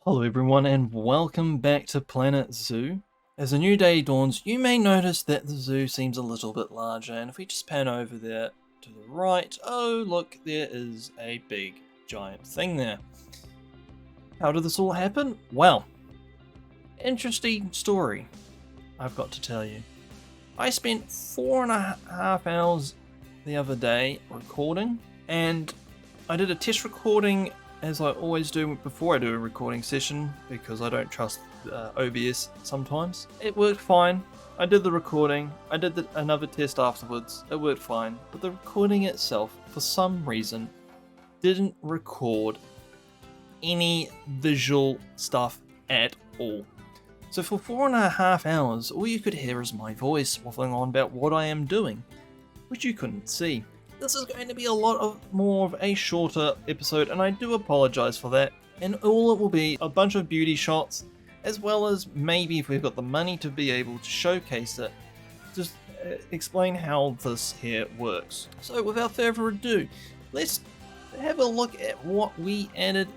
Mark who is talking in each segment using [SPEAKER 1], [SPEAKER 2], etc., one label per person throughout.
[SPEAKER 1] Hello everyone and welcome back to Planet Zoo. As a new day dawns, you may notice that the zoo seems a little bit larger, and if we just pan over there to the right, oh look, there is a big giant thing there. How did this all happen? Well, interesting story I've got to tell you. I spent 4.5 hours the other day recording, and I did a test recording as I always do before I do a recording session, because I don't trust OBS sometimes. It worked fine. I did the recording, I did another test afterwards, it worked fine, but the recording itself, for some reason, didn't record any visual stuff at all. So for 4.5 hours, all you could hear is my voice waffling on about what I am doing, which you couldn't see. This is going to be a lot more of a shorter episode, and I do apologize for that. And all it will be a bunch of beauty shots, as well as maybe, if we've got the money to be able to showcase it, just explain how this here works. So without further ado, let's have a look at what we added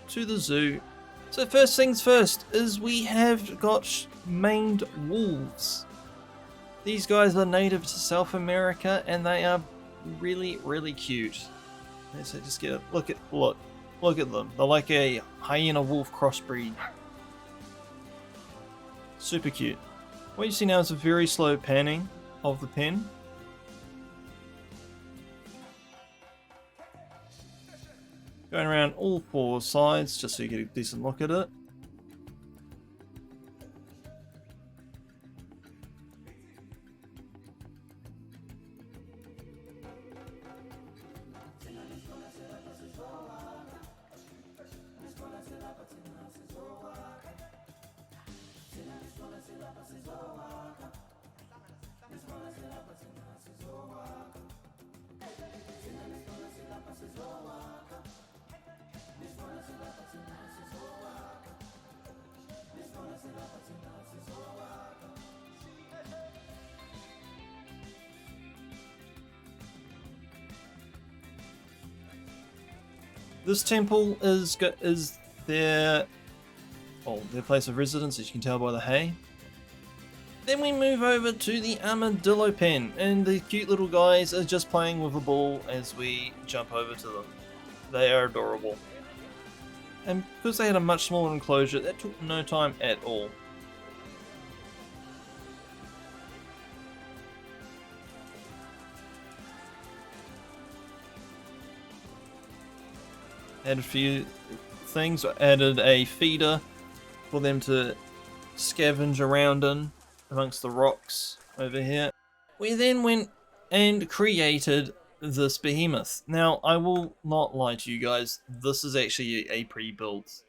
[SPEAKER 1] to the zoo. So first things first is we have got maned wolves. These guys are native to South America, and they are really cute. Let's just get a look at them. They're like a hyena wolf crossbreed. Super cute. What you see now is a very slow panning of the pen. Going around all four sides just so you get a decent look at it. This temple is their place of residence, as you can tell by the hay. Then we move over to the armadillo pen, and the cute little guys are just playing with a ball as we jump over to them. They are adorable. And because they had a much smaller enclosure, that took no time at all. Added a few things. I added a feeder for them to scavenge around in amongst the rocks over here. We then went and created this behemoth. Now, I will not lie to you guys, this is actually a pre-built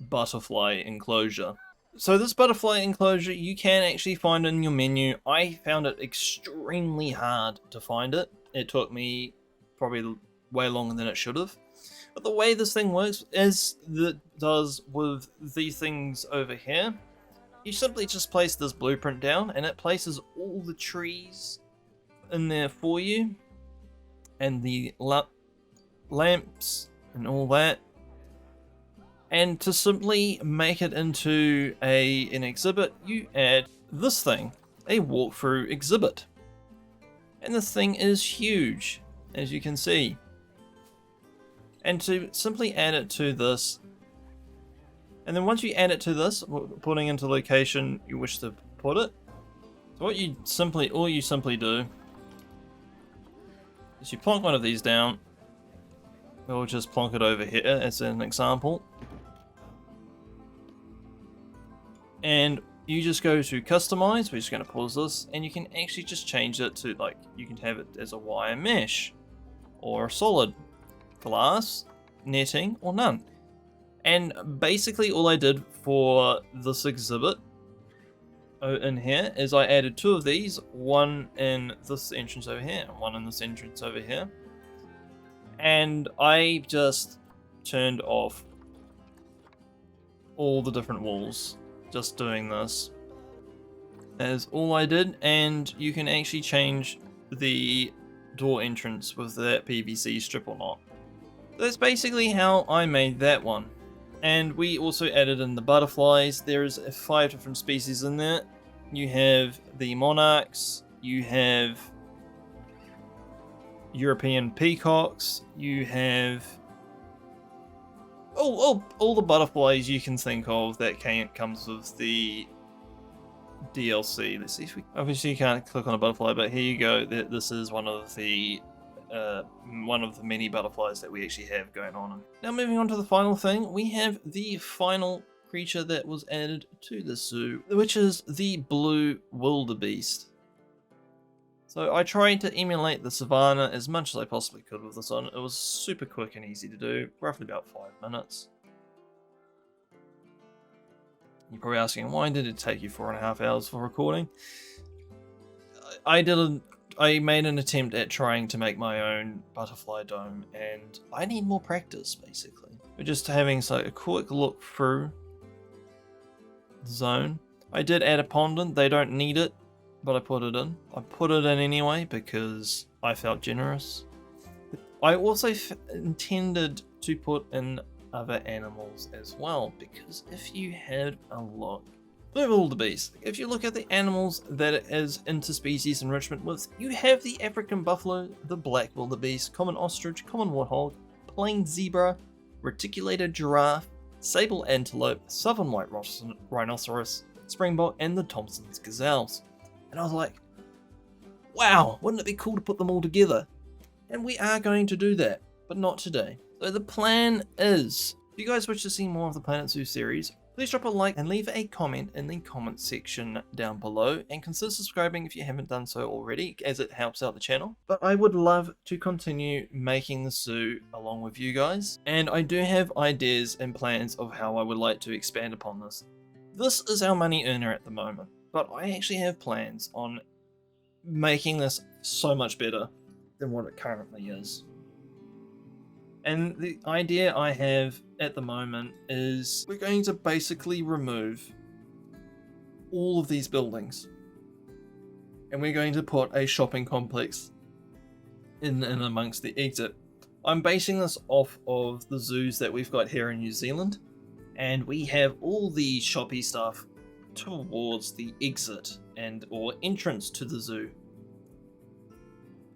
[SPEAKER 1] butterfly enclosure. So this butterfly enclosure you can actually find in your menu. I found it extremely hard to find it. It took me probably way longer than it should have. But the way this thing works is that it does with these things over here. You simply just place this blueprint down, and it places all the trees in there for you, and the lamps and all that. And to simply make it into an exhibit, you add this thing, a walkthrough exhibit. And this thing is huge, as you can see. And to simply add it to this, and then once you add it to this, putting into location you wish to put it. So all you simply do is you plonk one of these down. We'll just plonk it over here as an example. And you just go to customize. We're just going to pause this, and you can actually just change it to, like, you can have it as a wire mesh or a solid glass, netting, or none. And basically all I did for this exhibit in here is I added two of these, one in this entrance over here and one in this entrance over here, and I just turned off all the different walls just doing this. That is all I did, and you can actually change the door entrance with that PVC strip or not. That's basically how I made that one. And we also added in the butterflies. There's 5 different species in there. You have the monarchs, you have European peacocks, you have all the butterflies you can think of that comes with the DLC. Let's see if we... Obviously you can't click on a butterfly, but here you go. This is one of the many butterflies that we actually have going on. Now moving on to the final thing, we have the final creature that was added to the zoo, which is the blue wildebeest. So I tried to emulate the savannah as much as I possibly could with this one. It was super quick and easy to do, roughly about 5 minutes. You're probably asking, why did it take you 4.5 hours for recording? I made an attempt at trying to make my own butterfly dome, and I need more practice, basically. We're just having a quick look through the zone. I did add a pond in. They don't need it, but I put it in. I put it in anyway because I felt generous. I also intended to put in other animals as well, because if you had a look, the wildebeest, if you look at the animals that it is interspecies enrichment with, you have the African buffalo, the black wildebeest, common ostrich, common warthog, plain zebra, reticulated giraffe, sable antelope, southern white rhinoceros, springbok, and the Thompson's gazelles. And I was like, wow, wouldn't it be cool to put them all together? And we are going to do that, but not today. So the plan is, if you guys wish to see more of the Planet Zoo series, please drop a like and leave a comment in the comment section down below, and consider subscribing if you haven't done so already, as it helps out the channel. But I would love to continue making the zoo along with you guys, and I do have ideas and plans of how I would like to expand upon this. This is our money earner at the moment, but I actually have plans on making this so much better than what it currently is. And the idea I have at the moment is we're going to basically remove all of these buildings, and we're going to put a shopping complex in amongst the exit. I'm basing this off of the zoos that we've got here in New Zealand, and we have all the shoppy stuff towards the exit or entrance to the zoo.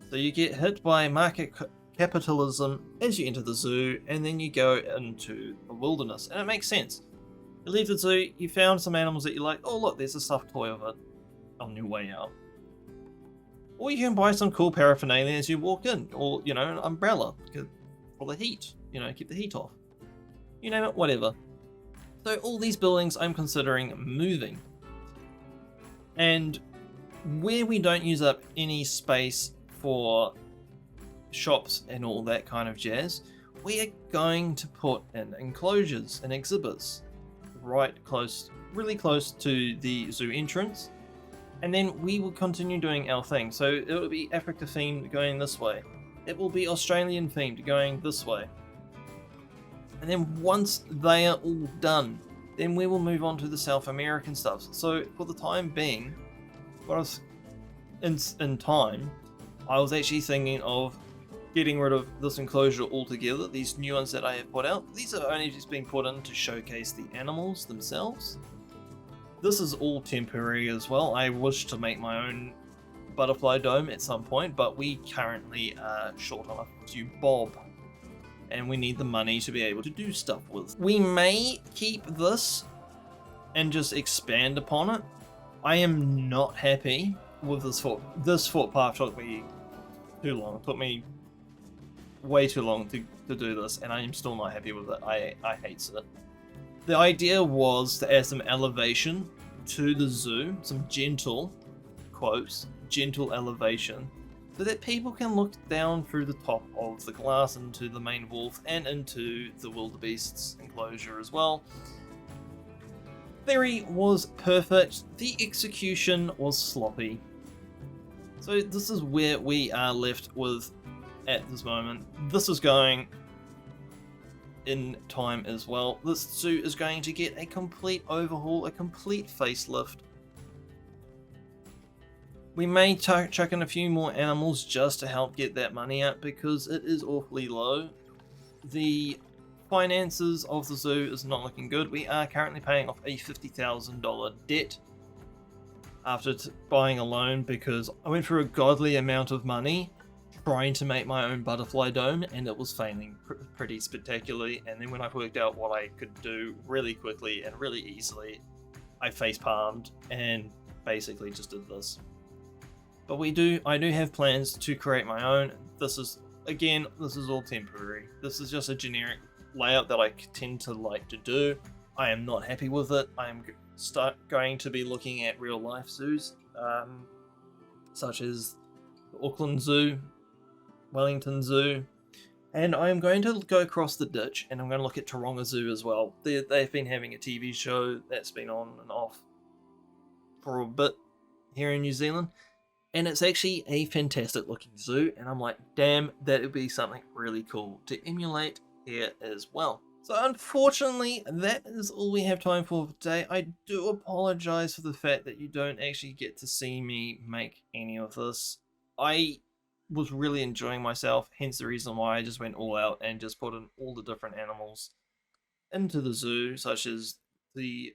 [SPEAKER 1] So you get hit by market capitalism as you enter the zoo, and then you go into the wilderness, and it makes sense. You leave the zoo, you found some animals that you like, oh look, there's a stuffed toy of it on your way out. Or you can buy some cool paraphernalia as you walk in, or, you know, an umbrella for the heat, you know, keep the heat off. You name it, whatever. So all these buildings I'm considering moving. And where we don't use up any space for shops and all that kind of jazz, we are going to put in enclosures and exhibits really close to the zoo entrance, and then we will continue doing our thing. So it will be Africa themed going this way, it will be Australian themed going this way, and then once they are all done, then we will move on to the South American stuff. So for the time being, I was actually thinking of getting rid of this enclosure altogether. These new ones that I have put out, these are only just being put in to showcase the animals themselves. This is all temporary as well. I wish to make my own butterfly dome at some point, but we currently are short on a few bob, and we need the money to be able to do stuff with. We may keep this and just expand upon it. I am not happy with this footpath. Took me too long. It took me way too long to do this, and I am still not happy with it. I hate it. The idea was to add some elevation to the zoo, some gentle elevation, so that people can look down through the top of the glass into the main wharf and into the wildebeests enclosure as well. Theory was perfect, the execution was sloppy. So this is where we are left with at this moment. This is going in time as well. This zoo is going to get a complete overhaul, a complete facelift. We may chuck in a few more animals just to help get that money out, because it is awfully low. The finances of the zoo is not looking good. We are currently paying off a $50,000 debt after buying a loan, because I went through a godly amount of money trying to make my own butterfly dome, and it was failing pretty spectacularly. And then when I worked out what I could do really quickly and really easily, I face palmed and basically just did this. But I do have plans to create my own. This is all temporary. This is just a generic layout that I tend to like to do. I am not happy with it. I am going to be looking at real life zoos, such as the Auckland Zoo, Wellington Zoo, and I am going to go across the ditch and I'm going to look at Taronga Zoo as well. They've been having a TV show that's been on and off for a bit here in New Zealand, and it's actually a fantastic looking zoo, and I'm like, damn, that would be something really cool to emulate here as well. So unfortunately, that is all we have time for today. I do apologize for the fact that you don't actually get to see me make any of this. I was really enjoying myself, hence the reason why I just went all out and just put in all the different animals into the zoo, such as the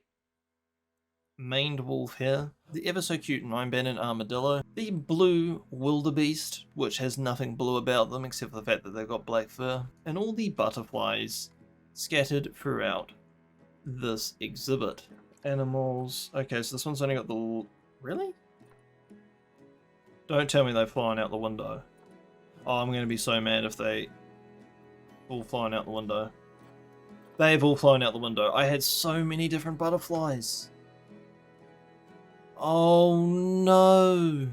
[SPEAKER 1] maned wolf here, the ever so cute 9-banded armadillo, the blue wildebeest, which has nothing blue about them except for the fact that they've got black fur, and all the butterflies scattered throughout this exhibit. Animals. Okay, so this one's only got the... Really? Don't tell me they've flown out the window. Oh, I'm going to be so mad if they all flown out the window. They've all flown out the window. I had so many different butterflies. Oh no.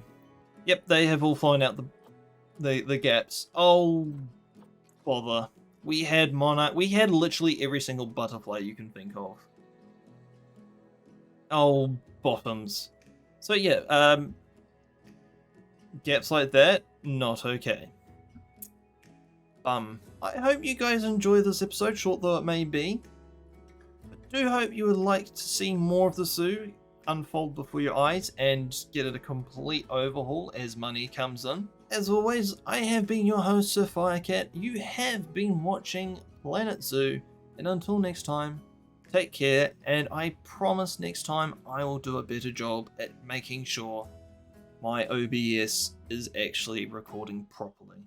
[SPEAKER 1] Yep, they have all flown out the gaps. Oh bother. We had monarch. We had literally every single butterfly you can think of. Oh bottoms. So yeah, gaps like that, not okay. I hope you guys enjoy this episode, short though it may be. I do hope you would like to see more of the zoo unfold before your eyes and get it a complete overhaul as money comes in. As always, I have been your host, Sir Firecat. You have been watching Planet Zoo, and until next time, take care, and I promise next time I will do a better job at making sure my OBS is actually recording properly.